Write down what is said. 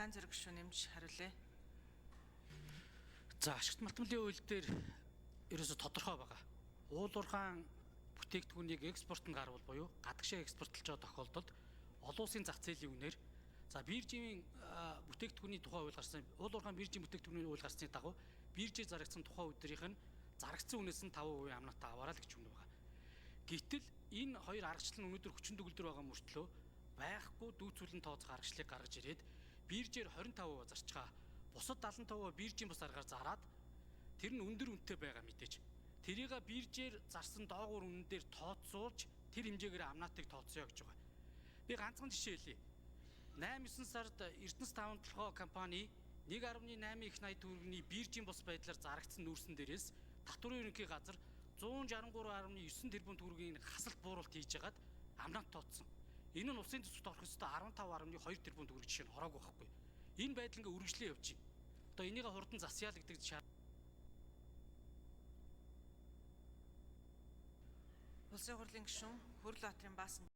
Баян Зэрэг гишүүн нэмж хариулъя. За ашигт малтмлын хууль дээр ерөөсө тодорхой байгаа. Уулуурхаан бүтээгдэхүүнийг экспортод гарвал буюу гадагшаа экспортлж байгаа тохиолдолд олон улсын зах зээлийн үнээр за биржийн бүтээгдэхүүний тухай хууль гарсан, уулуурхаан биржийн бүтээгдэхүүний хууль гарсны дагуу биржээр зарагдсан тухайн өдрийнх нь зарагдсан үнээс нь 5% амнатаа аваарай л гэж үнэ байгаа. Гэтэл энэ хоёр аргачлал нь өнөөдөр хүчин төгөлдөр байгаа мөртлөө байхгүй дүүцүүлэн тооцох аргачлалыг гаргаж ирээд биржээр 25% зарч байгаа. Бусад 75% биржийн бус аргаар зараад тэр нь өндөр үнэтэй байгаа мэдээж. Тэрийг биржээр зарсан доогуур үнэн дээр тооцоолж тэр хэмжээгээр амнаатыг тооцъё гэж байгаа. Би ганцхан жишээ хэлье. 8-9 сард Эрдэнэс таван толгой компани 1.8 их 80 төгрөгийн биржийн бус байдлаар зарагдсан нүүрсэн дээрээс татварын ерөнхий газар 163.9 тэрбум төгрөгийн хасалт бууруулалт хийж хагаад амнаат тооцсон. Энэ нь улсын төсөвт орох ёстой 15.2 тэрбум төгрөг жишээ нь хороогүй байхгүй. Энэ байдал ингээ үргэлжлэн явж байна. Одоо энийг хурдан засъя л гэдэг шаардлага. Улсын хурлын гишүүн Хөрөлбаатарын Баасан